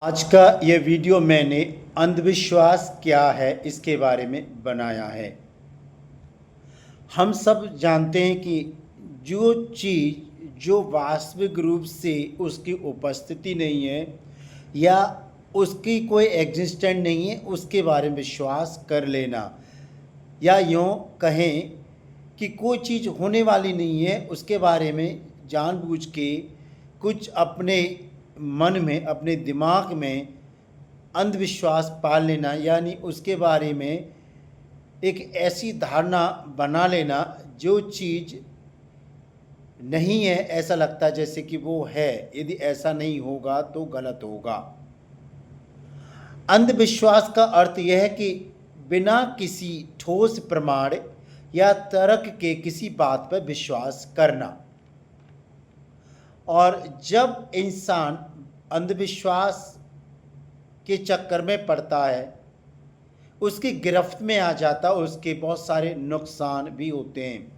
आज का ये वीडियो मैंने अंधविश्वास क्या है इसके बारे में बनाया है। हम सब जानते हैं कि जो चीज़ जो वास्तविक रूप से उसकी उपस्थिति नहीं है या उसकी कोई एग्जिस्टेंट नहीं है उसके बारे में विश्वास कर लेना, या यूँ कहें कि कोई चीज़ होने वाली नहीं है उसके बारे में जानबूझ के कुछ अपने मन में अपने दिमाग में अंधविश्वास पाल लेना, यानी उसके बारे में एक ऐसी धारणा बना लेना जो चीज़ नहीं है ऐसा लगता है जैसे कि वो है। यदि ऐसा नहीं होगा तो गलत होगा। अंधविश्वास का अर्थ यह है कि बिना किसी ठोस प्रमाण या तर्क के किसी बात पर विश्वास करना। और जब इंसान अंधविश्वास के चक्कर में पड़ता है, उसकी गिरफ्त में आ जाता है, उसके बहुत सारे नुकसान भी होते हैं।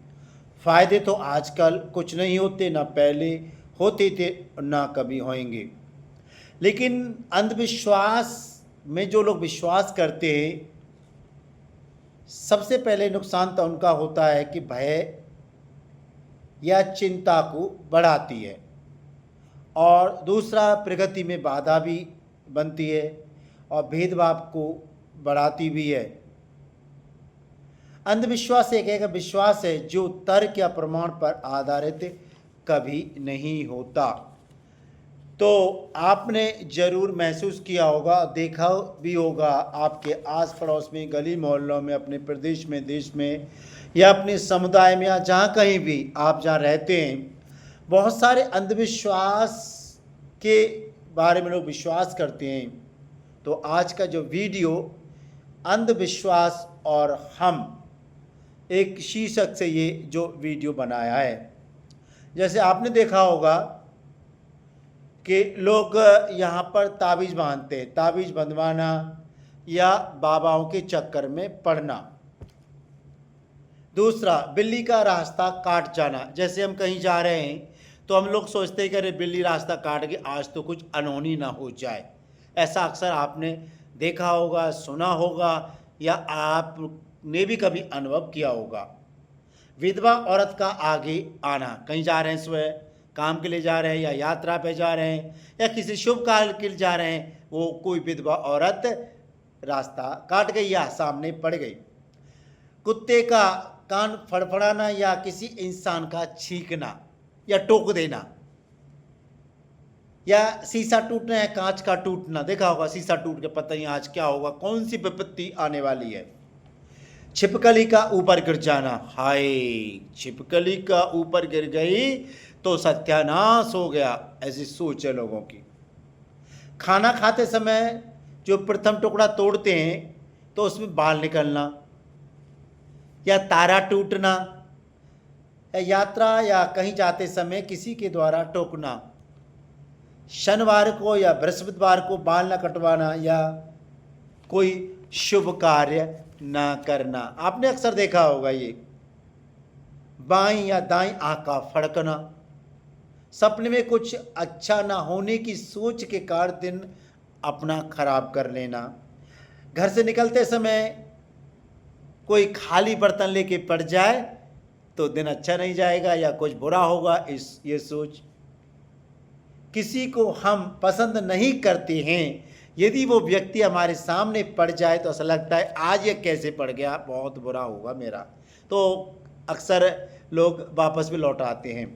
फ़ायदे तो आजकल कुछ नहीं होते, ना पहले होते थे ना कभी होंगे। लेकिन अंधविश्वास में जो लोग विश्वास करते हैं, सबसे पहले नुकसान तो उनका होता है कि भय या चिंता को बढ़ाती है, और दूसरा प्रगति में बाधा भी बनती है और भेदभाव को बढ़ाती भी है। अंधविश्वास एक ऐसा विश्वास है जो तर्क या प्रमाण पर आधारित कभी नहीं होता। तो आपने ज़रूर महसूस किया होगा, देखा भी होगा आपके आस पड़ोस में, गली मोहल्लों में, अपने प्रदेश में, देश में, या अपने समुदाय में, या जहाँ कहीं भी आप जहाँ रहते हैं, बहुत सारे अंधविश्वास के बारे में लोग विश्वास करते हैं। तो आज का जो वीडियो अंधविश्वास और हम, एक शीर्षक से ये जो वीडियो बनाया है। जैसे आपने देखा होगा कि लोग यहाँ पर ताबीज़ बांधते हैं, ताबीज़ बंधवाना या बाबाओं के चक्कर में पड़ना। दूसरा, बिल्ली का रास्ता काट जाना। जैसे हम कहीं जा रहे हैं तो हम लोग सोचते हैं कि अरे बिल्ली रास्ता काट गई, आज तो कुछ अनहोनी ना हो जाए। ऐसा अक्सर आपने देखा होगा, सुना होगा, या आपने भी कभी अनुभव किया होगा। विधवा औरत का आगे आना, कहीं जा रहे हैं, सुबह काम के लिए जा रहे हैं या यात्रा पे जा रहे हैं या किसी शुभ कार्य के लिए जा रहे हैं, वो कोई विधवा औरत रास्ता काट गई या सामने पड़ गई। कुत्ते का कान फड़फड़ाना या किसी इंसान का छींकना या टोक देना, या शीशा टूटना या कांच का टूटना। देखा होगा शीशा टूट के, पता नहीं आज क्या होगा, कौन सी विपत्ति आने वाली है। छिपकली का ऊपर गिर जाना, हाय छिपकली का ऊपर गिर गई तो सत्यानाश हो गया, ऐसी सोच है लोगों की। खाना खाते समय जो प्रथम टुकड़ा तोड़ते हैं तो उसमें बाल निकलना, या तारा टूटना, या यात्रा या कहीं जाते समय किसी के द्वारा टोकना, शनिवार को या बृहस्पतिवार को बाल न कटवाना, या कोई शुभ कार्य ना करना। आपने अक्सर देखा होगा ये। बाईं या दाईं आंख का फड़कना, सपने में कुछ अच्छा ना होने की सोच के कारण दिन अपना खराब कर लेना, घर से निकलते समय कोई खाली बर्तन लेके पड़ जाए तो दिन अच्छा नहीं जाएगा या कुछ बुरा होगा, ये सोच। किसी को हम पसंद नहीं करते हैं, यदि वो व्यक्ति हमारे सामने पड़ जाए तो ऐसा लगता है आज ये कैसे पड़ गया, बहुत बुरा होगा मेरा, तो अक्सर लोग वापस भी लौट आते हैं।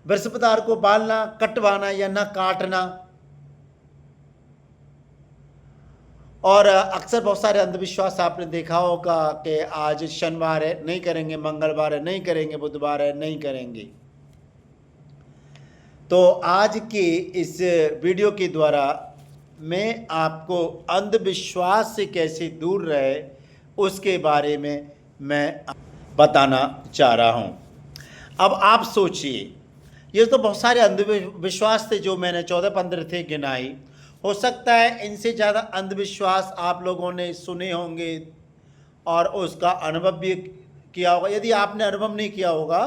बृहस्पतिवार को बाल ना कटवाना या ना काटना, और अक्सर बहुत सारे अंधविश्वास आपने देखा होगा कि आज शनिवार है नहीं करेंगे, मंगलवार है नहीं करेंगे, बुधवार है नहीं करेंगे। तो आज के इस वीडियो के द्वारा मैं आपको अंधविश्वास से कैसे दूर रहे उसके बारे में मैं बताना चाह रहा हूँ। अब आप सोचिए, ये तो बहुत सारे अंधविश्वास थे जो मैंने 14-15 थे गिनाई। हो सकता है इनसे ज़्यादा अंधविश्वास आप लोगों ने सुने होंगे और उसका अनुभव भी किया होगा। यदि आपने अनुभव नहीं किया होगा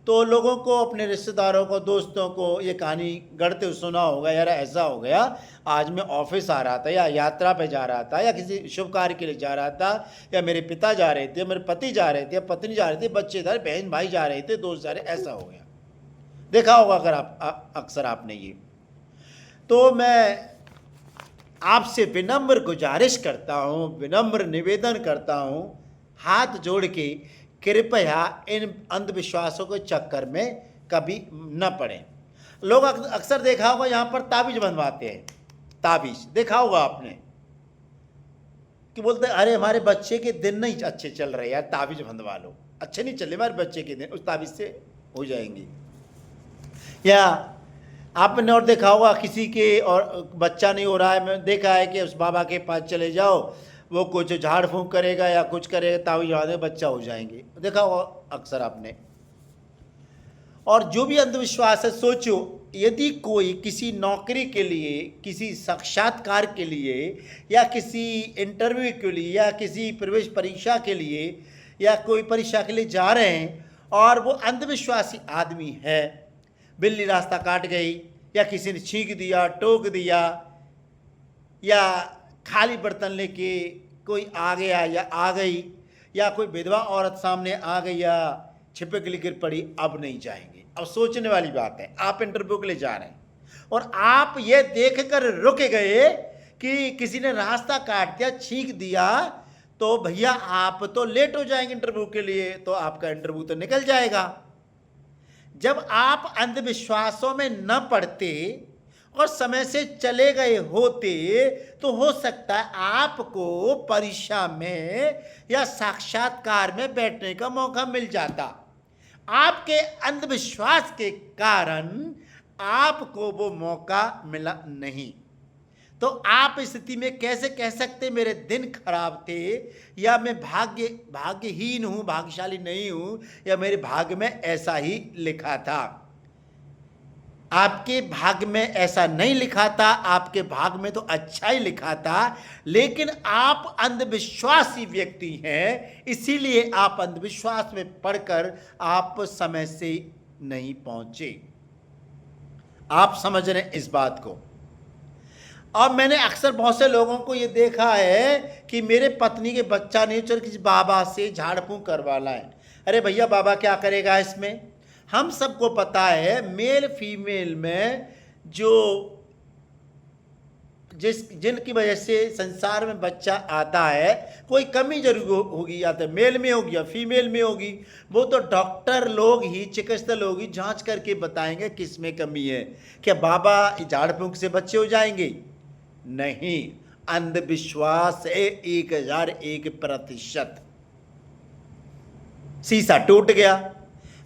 तो लोगों को, अपने रिश्तेदारों को, दोस्तों को ये कहानी गढ़ते हुए सुना होगा, यार ऐसा हो गया, आज मैं ऑफिस आ रहा था या यात्रा पे जा रहा था या किसी शुभ कार्य के लिए जा रहा था, या मेरे पिता जा रहे थे, मेरे पति जा रहे थे, या पत्नी जा रही थी, बच्चे जा रहे, बहन भाई जा रहे थे, दोस्त जा रहे, ऐसा हो गया। देखा होगा अगर अक्सर आपने ये। तो मैं आपसे विनम्र गुजारिश करता हूँ, विनम्र निवेदन करता हूँ, हाथ जोड़ के कृपया इन अंधविश्वासों के चक्कर में कभी न पड़ें। लोग अक्सर देखा होगा यहाँ पर ताबीज बनवाते हैं, ताबीज देखा होगा आपने, कि बोलते हैं अरे हमारे बच्चे के दिन नहीं अच्छे चल रहे यार, ताबीज बंधवा लो, अच्छे नहीं चल रहे हमारे बच्चे के दिन, उस ताबीज से हो जाएंगे। या आपने और देखा होगा किसी के और बच्चा नहीं हो रहा है, मैं देखा है कि उस बाबा के पास चले जाओ, वो कुछ झाड़ फूंक करेगा या कुछ करेगा, ताबीज बना देगा, बच्चा हो जाएंगे, देखा होगा अक्सर आपने। और जो भी अंधविश्वास है, सोचो यदि कोई किसी नौकरी के लिए, किसी साक्षात्कार के लिए, या किसी इंटरव्यू के लिए, या किसी प्रवेश परीक्षा के लिए, या कोई परीक्षा के लिए जा रहे हैं और वो अंधविश्वासी आदमी है, बिल्ली रास्ता काट गई, या किसी ने छींक दिया, टोक दिया, या खाली बर्तन लेके कोई आ गया या आ गई, या कोई विधवा औरत सामने आ गई या छिपक गिर पड़ी, अब नहीं जाएंगे। अब सोचने वाली बात है, आप इंटरव्यू के लिए जा रहे हैं और आप ये देखकर रुक गए कि किसी ने रास्ता काट दिया, छींक दिया, तो भैया आप तो लेट हो जाएंगे इंटरव्यू के लिए, तो आपका इंटरव्यू तो निकल जाएगा। जब आप अंधविश्वासों में न पड़ते और समय से चले गए होते, तो हो सकता है आपको परीक्षा में या साक्षात्कार में बैठने का मौका मिल जाता। आपके अंधविश्वास के कारण आपको वो मौका मिला नहीं। तो आप इस स्थिति में कैसे कह सकते मेरे दिन खराब थे, या मैं भाग्यहीन हूं, भाग्यशाली नहीं हूं, या मेरे भाग्य में ऐसा ही लिखा था? आपके भाग्य में ऐसा नहीं लिखा था, आपके भाग्य में तो अच्छा ही लिखा था, लेकिन आप अंधविश्वासी व्यक्ति हैं, इसीलिए आप अंधविश्वास में पड़कर आप समय से नहीं पहुंचे। आप समझ रहे हैं इस बात को? और मैंने अक्सर बहुत से लोगों को ये देखा है कि मेरे पत्नी के बच्चा नहीं, चल किसी बाबा से झाड़ फूंक करवा लाए। अरे भैया बाबा क्या करेगा इसमें? हम सबको पता है मेल फीमेल में जो जिनकी वजह से संसार में बच्चा आता है, कोई कमी जरूर होगी, या तो मेल में होगी या फीमेल में होगी, वो तो डॉक्टर लोग ही, चिकित्सक लोग ही जांच करके बताएंगे किस में कमी है। क्या बाबा झाड़ फूंक से बच्चे हो जाएंगे? नहीं, अंधविश्वास है 1001%। शीशा टूट गया,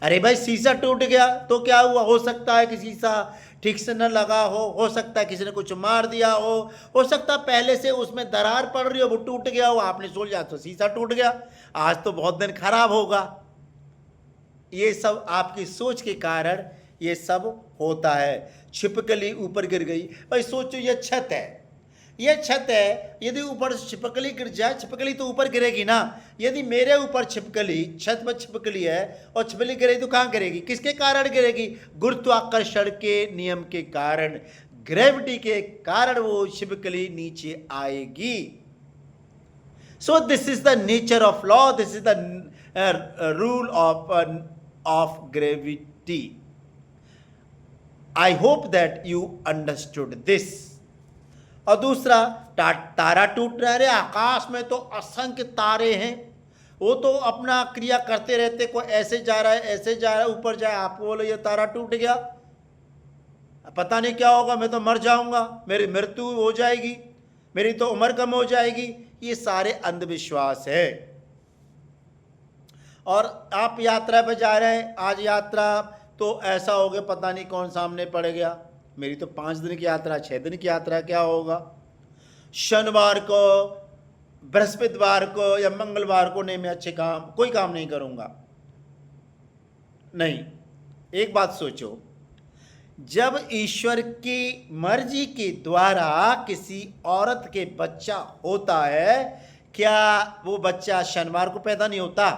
अरे भाई शीशा टूट गया तो क्या हुआ? हो सकता है कि शीशा ठीक से न लगा हो सकता है किसी ने कुछ मार दिया हो सकता है पहले से उसमें दरार पड़ रही हो, वो टूट गया हो, आपने सोच लिया तो शीशा टूट गया, आज तो बहुत दिन खराब होगा। ये सब आपकी सोच के कारण ये सब होता है। छिपकली ऊपर गिर गई, भाई सोचो ये छत है, ये छत है, यदि ऊपर छिपकली गिर जाए, छिपकली तो ऊपर गिरेगी ना। यदि मेरे ऊपर छिपकली, छत पर छिपकली है और छिपकली गिरेगी तो कहाँ गिरेगी? किसके कारण गिरेगी? गुरुत्वाकर्षण के नियम के कारण, ग्रेविटी के कारण वो छिपकली नीचे आएगी। So this is the nature of law, this is the rule of gravity. I hope that you understood this. और दूसरा, तारा टूट रहा है, आकाश में तो असंख्य तारे हैं, वो तो अपना क्रिया करते रहते, कोई ऐसे जा रहा है, ऐसे जा रहा है, ऊपर जाए, आपको बोलो ये तारा टूट गया, पता नहीं क्या होगा, मैं तो मर जाऊंगा, मेरी मृत्यु हो जाएगी, मेरी तो उम्र कम हो जाएगी। ये सारे अंधविश्वास है। और आप यात्रा पर जा रहे हैं, आज यात्रा तो ऐसा हो गया, पता नहीं कौन सामने पड़ गया, मेरी तो 5 दिन की यात्रा, 6 दिन की यात्रा, क्या होगा? शनिवार को, बृहस्पतिवार को या मंगलवार को नहीं, मैं कोई काम नहीं करूंगा। नहीं, एक बात सोचो, जब ईश्वर की मर्जी के द्वारा किसी औरत के बच्चा होता है, क्या वो बच्चा शनिवार को पैदा नहीं होता?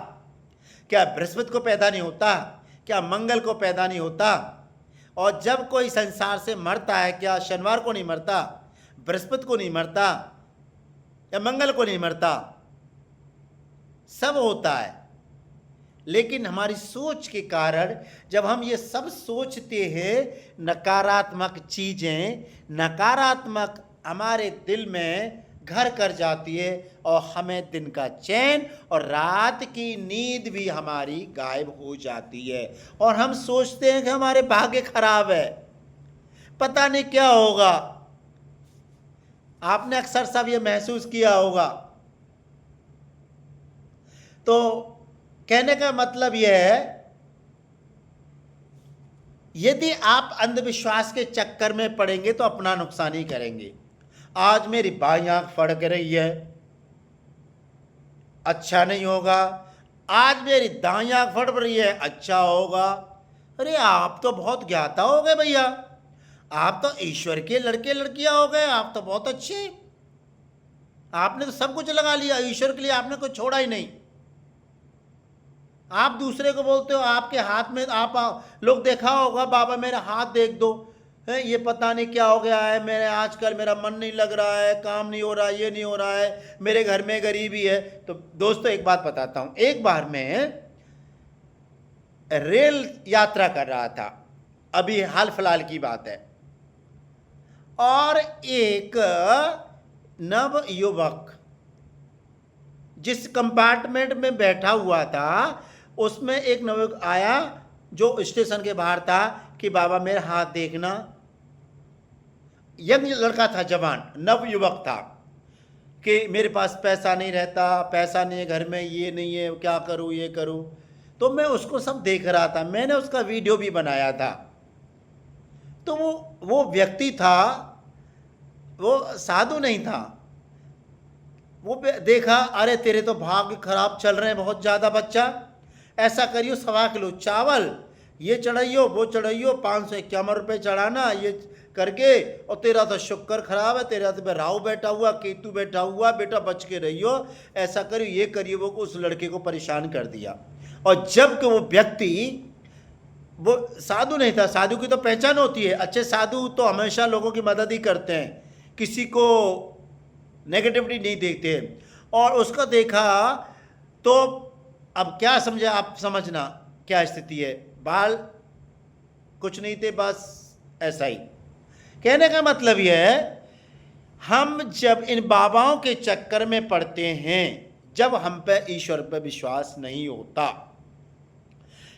क्या बृहस्पति को पैदा नहीं होता? क्या मंगल को पैदा नहीं होता? और जब कोई संसार से मरता है, क्या शनिवार को नहीं मरता, बृहस्पति को नहीं मरता, या मंगल को नहीं मरता? सब होता है। लेकिन हमारी सोच के कारण जब हम ये सब सोचते हैं, नकारात्मक चीजें, नकारात्मक हमारे दिल में घर कर जाती है और हमें दिन का चैन और रात की नींद भी हमारी गायब हो जाती है। और हम सोचते हैं कि हमारे भाग्य खराब है, पता नहीं क्या होगा। आपने अक्सर सब ये महसूस किया होगा। तो कहने का मतलब यह है, यदि आप अंधविश्वास के चक्कर में पड़ेंगे तो अपना नुकसान ही करेंगे। आज मेरी बाईं आंख फड़क रही है, अच्छा नहीं होगा। आज मेरी दाईं आंख फड़ रही है, अच्छा होगा। अरे आप तो बहुत ज्ञाता हो गए भैया, आप तो ईश्वर के लड़के लड़कियां हो गए, आप तो बहुत अच्छे, आपने तो सब कुछ लगा लिया ईश्वर के लिए, आपने कुछ छोड़ा ही नहीं। आप दूसरे को बोलते हो आपके हाथ में, आप लोग देखा होगा, बाबा मेरा हाथ देख दो, है ये पता नहीं क्या हो गया है, मेरे आजकल मेरा मन नहीं लग रहा है, काम नहीं हो रहा है, ये नहीं हो रहा है, मेरे घर में गरीबी है। तो दोस्तों एक बात बताता हूं, एक बार मैं रेल यात्रा कर रहा था, अभी हाल फिलहाल की बात है, और एक नव युवक जिस कंपार्टमेंट में बैठा हुआ था, उसमें एक नवयुवक आया जो स्टेशन के बाहर था कि बाबा मेरा हाथ देखना। यंग लड़का था, जवान नव युवक था, कि मेरे पास पैसा नहीं रहता, पैसा नहीं है घर में, ये नहीं है, क्या करूं, ये करूं। तो मैं उसको सब देख रहा था, मैंने उसका वीडियो भी बनाया था। तो वो व्यक्ति था, वो साधु नहीं था। वो देखा, अरे तेरे तो भाग्य खराब चल रहे हैं बहुत ज़्यादा बच्चा, ऐसा करियो 1.25 किलो चावल ये चढ़ाइयो, वो चढ़ाइयो, 551 रुपये चढ़ाना, ये करके, और तेरा तो शुक्र खराब है, तेरा तो राहु बैठा हुआ, केतु बैठा हुआ, बेटा बच के रहियो, ऐसा करियो, ये करियो। वो उस लड़के को परेशान कर दिया। और जब कि वो व्यक्ति, वो साधु नहीं था, साधु की तो पहचान होती है, अच्छे साधु तो हमेशा लोगों की मदद ही करते हैं, किसी को नेगेटिविटी नहीं देखते। और उसको देखा तो अब क्या समझे आप, समझना क्या स्थिति है, बाल कुछ नहीं थे, बस ऐसा ही। कहने का मतलब यह है, हम जब इन बाबाओं के चक्कर में पड़ते हैं, जब हम पे ईश्वर पे विश्वास नहीं होता,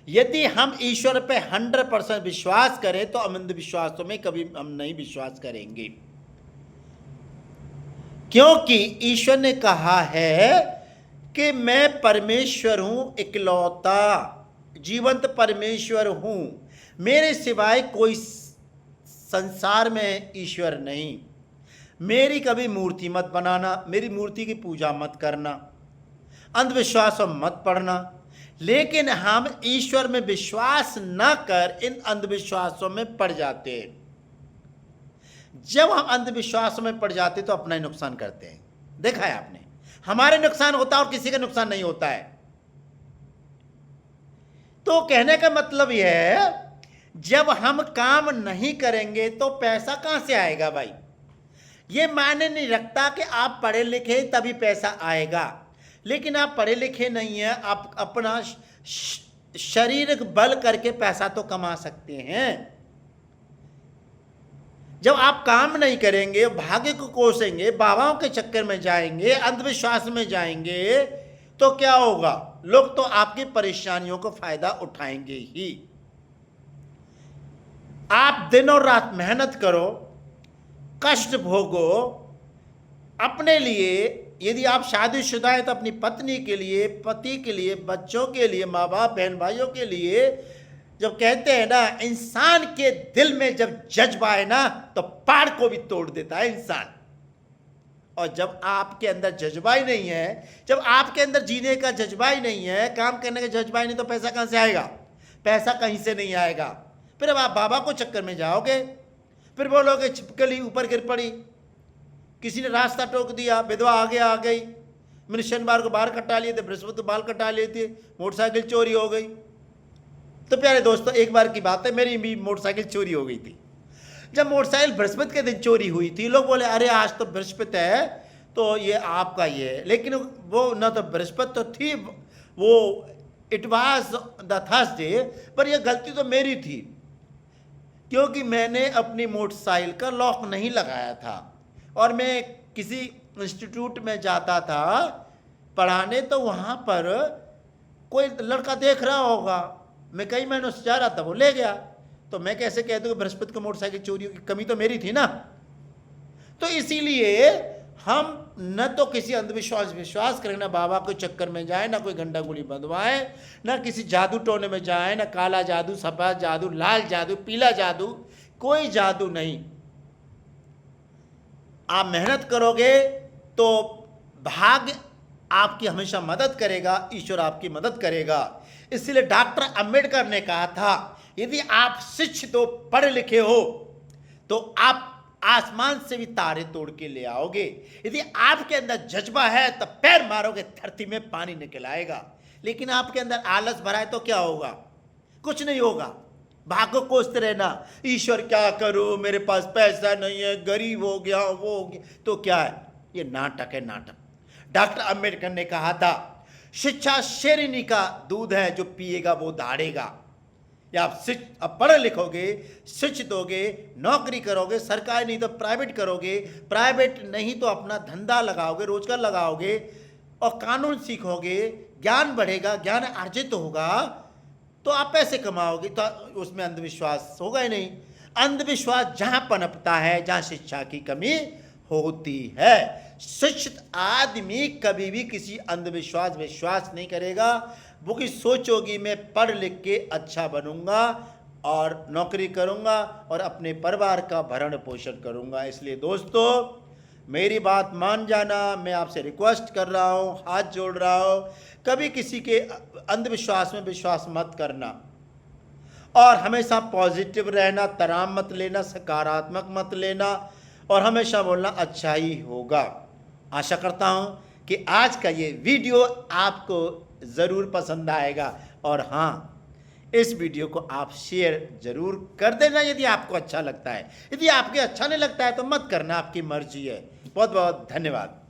यदि हम ईश्वर पे 100% विश्वास करें तो अंधविश्वासों में कभी हम नहीं विश्वास करेंगे, क्योंकि ईश्वर ने कहा है कि मैं परमेश्वर हूं, इकलौता जीवंत परमेश्वर हूं, मेरे सिवाय कोई संसार में ईश्वर नहीं। मेरी कभी मूर्ति मत बनाना, मेरी मूर्ति की पूजा मत करना, अंधविश्वासों मत पड़ना। लेकिन हम ईश्वर में विश्वास न कर इन अंधविश्वासों में पड़ जाते हैं। जब हम अंधविश्वासों में पड़ जाते तो अपना ही नुकसान करते हैं। देखा है आपने, हमारे नुकसान होता है और किसी का नुकसान नहीं होता है। तो कहने का मतलब यह है, जब हम काम नहीं करेंगे तो पैसा कहां से आएगा भाई? ये मायने नहीं रखता कि आप पढ़े लिखे तभी पैसा आएगा, लेकिन आप पढ़े लिखे नहीं है, आप अपना शारीरिक बल करके पैसा तो कमा सकते हैं। जब आप काम नहीं करेंगे, भाग्य को कोसेंगे, बाबाओं के चक्कर में जाएंगे, अंधविश्वास में जाएंगे, तो क्या होगा? लोग तो आपकी परेशानियों को फायदा उठाएंगे ही। आप दिन और रात मेहनत करो, कष्ट भोगो अपने लिए। यदि आप शादीशुदा हैं तो अपनी पत्नी के लिए, पति के लिए, बच्चों के लिए, माँ बाप बहन भाइयों के लिए। जब कहते हैं ना, इंसान के दिल में जब जज्बा है ना, तो पहाड़ को भी तोड़ देता है इंसान। और जब आपके अंदर जज्बा ही नहीं है, जब आपके अंदर जीने का जज्बा ही नहीं है, काम करने का जज्बा ही नहीं, तो पैसा कहां से आएगा? पैसा कहीं से नहीं आएगा। फिर अब आप बाबा को चक्कर में जाओगे, फिर बोलोगे छिपकली ऊपर गिर पड़ी, किसी ने रास्ता टोक दिया, विधवा आगे आ गई, मैंने शनिवार को बाल कटा लिए थे, बृहस्पति को बाल कटा लिए थे, मोटरसाइकिल चोरी हो गई। तो प्यारे दोस्तों, एक बार की बात है, मेरी भी मोटरसाइकिल चोरी हो गई थी। जब मोटरसाइकिल बृहस्पति के दिन चोरी हुई थी, लोग बोले अरे आज तो बृहस्पति है तो ये आपका ये है, लेकिन वो न तो बृहस्पति तो थी, वो इट वाज द थर्सडे, पर यह गलती तो मेरी थी, क्योंकि मैंने अपनी मोटरसाइकिल का लॉक नहीं लगाया था और मैं किसी इंस्टीट्यूट में जाता था पढ़ाने, तो वहाँ पर कोई लड़का देख रहा होगा, मैं कई महीनों से जा रहा था, वो ले गया, तो मैं कैसे कह दूँ कि बृहस्पति को मोटरसाइकिल चोरी की कमी तो मेरी थी ना। तो इसीलिए हम न तो किसी अंधविश्वास विश्वास करें, ना बाबा के चक्कर में जाए, ना कोई गंडा गुड़ी बंधवाए, ना किसी जादू टोने में जाए, ना काला जादू, सफेद जादू, लाल जादू, पीला जादू, कोई जादू नहीं। आप मेहनत करोगे तो भाग्य आपकी हमेशा मदद करेगा, ईश्वर आपकी मदद करेगा। इसलिए डॉक्टर अंबेडकर ने कहा था, यदि आप शिक्षित हो, पढ़े लिखे हो, तो आप आसमान से भी तारे तोड़ के ले आओगे। यदि आपके अंदर जज्बा है तो पैर मारोगे, धरती में पानी निकल आएगा। लेकिन आपके अंदर आलस भरा है तो क्या होगा? कुछ नहीं होगा। भाग्य कोसते रहना, ईश्वर क्या करूं, मेरे पास पैसा नहीं है, गरीब हो गया, वो हो गया, तो क्या है? ये नाटक है, नाटक। डॉक्टर अंबेडकर ने कहा था, शिक्षा शेरनी का दूध है, जो पिएगा वो दाढ़ेगा। या आप पढ़े लिखोगे, शिक्षित होगे, नौकरी करोगे, सरकारी नहीं तो प्राइवेट करोगे, प्राइवेट नहीं तो अपना धंधा लगाओगे, रोजगार लगाओगे और कानून सीखोगे, ज्ञान बढ़ेगा, ज्ञान अर्जित होगा, तो आप पैसे कमाओगे, तो उसमें अंधविश्वास होगा ही नहीं। अंधविश्वास जहां पनपता है, जहां शिक्षा की कमी होती है। शिक्षित आदमी कभी भी किसी अंधविश्वास विश्वास नहीं करेगा। वो की सोच होगी, मैं पढ़ लिख के अच्छा बनूंगा और नौकरी करूंगा और अपने परिवार का भरण पोषण करूंगा। इसलिए दोस्तों, मेरी बात मान जाना, मैं आपसे रिक्वेस्ट कर रहा हूं, हाथ जोड़ रहा हूं, कभी किसी के अंधविश्वास में विश्वास मत करना और हमेशा पॉजिटिव रहना, तनाव मत लेना, सकारात्मक मत लेना और हमेशा बोलना अच्छा ही होगा। आशा करता हूं कि आज का ये वीडियो आपको ज़रूर पसंद आएगा और हाँ, इस वीडियो को आप शेयर ज़रूर कर देना यदि आपको अच्छा लगता है। यदि आपको अच्छा नहीं लगता है तो मत करना, आपकी मर्जी है। बहुत बहुत धन्यवाद।